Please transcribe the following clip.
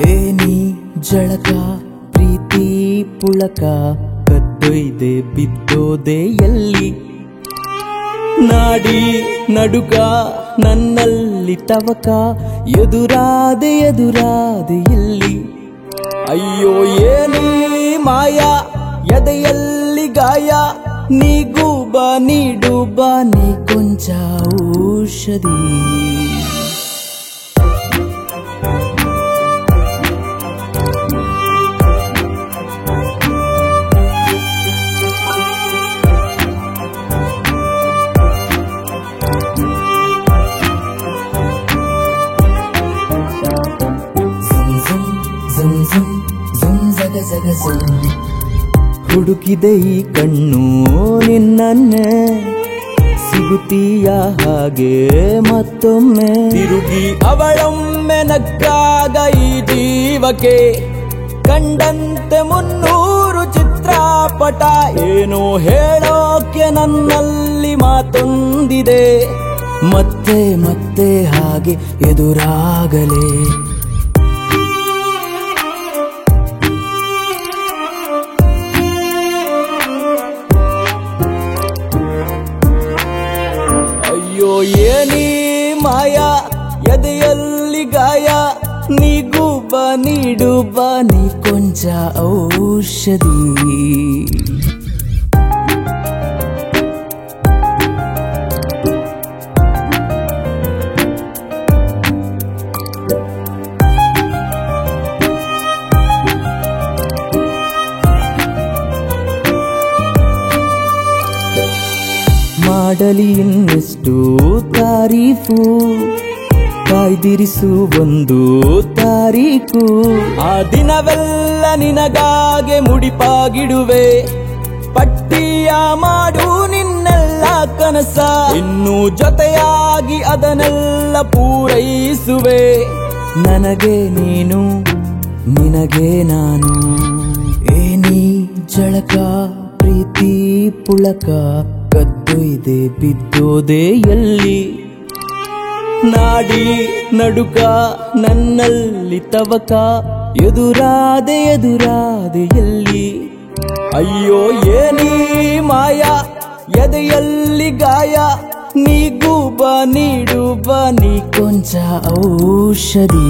ಏನಿ ಜಳಕ ಪ್ರೀತಿ ಪುಳಕ ಕದ್ದೊಯ್ದೆ ಬಿದ್ದೋದೆ ಎಲ್ಲಿ ನಾಡಿ ನಡುಕ ನನ್ನಲ್ಲಿ ತವಕ ಎದುರಾದೆ ಎಲ್ಲಿ ಅಯ್ಯೋ ಏನಿ ಮಾಯ ಎದೆಯಲ್ಲಿ ಗಾಯ ನೀಗೂ ಬಾ ನೀಡು ಬಾ ನೀ ಕೊಂಚ ಔಷಧಿ ಹುಡುಕಿದೆ ಈ ಕಣ್ಣು ನಿನ್ನನ್ನೇ ಸಿಗುತ್ತೀಯ ಹಾಗೆ ಮತ್ತೊಮ್ಮೆ ತಿರುಗಿ ಅವಳೊಮ್ಮೆ ನಕ್ಕಾಗ ಈ ಜೀವಕ್ಕೆ ಕಂಡಂತೆ 300 ಚಿತ್ರಪಟ ಏನೋ ಹೇಳೋಕೆ ನನ್ನಲ್ಲಿ ಮಾತೊಂದಿದೆ ಮತ್ತೆ ಮತ್ತೆ ಹಾಗೆ ಎದುರಾಗಲೇ ಅಯ್ಯೋ ಏನಿ ಮಾಯ ಎದೆಯಲ್ಲಿ ಗಾಯ ನೀಗೂ ಬಾ ನೀಡು ಬಾ ನೀ ಕೊಂಚ ಔಷಧಿ ಮಾಡಲಿ ಇನ್ನೆಷ್ಟು ತಾರೀಫು ಕಾಯ್ದಿರಿಸು ಒಂದು ತಾರೀಕು ಆ ದಿನವೆಲ್ಲ ನಿನಗಾಗೆ ಮುಡಿಪಾಗಿಡುವೆ ಪಟ್ಟಿಯ ಮಾಡು ನಿನ್ನೆಲ್ಲ ಕನಸ ಇನ್ನು ಜೊತೆಯಾಗಿ ಅದನ್ನೆಲ್ಲ ಪೂರೈಸುವೆ ನನಗೆ ನೀನು ನಿನಗೆ ನಾನು ಏನಿ ಜಳಕ ಪ್ರೀತಿ ಪುಳಕ ಕದ್ದೊಯ್ದೆ ಬಿದ್ದೋದೆ ಎಲ್ಲಿ ನಾಡಿ ನಡುಕ ನನ್ನಲ್ಲಿ ತವಕ ಎದುರಾದೆ ಎಲ್ಲಿ ಅಯ್ಯೋ ಏನಿ ಮಾಯ ಎದೆಯಲ್ಲಿ ಗಾಯ ನೀಗೂ ಬಾ ನೀಡು ಬಾ ನೀ ಕೊಂಚ ಔಷಧಿ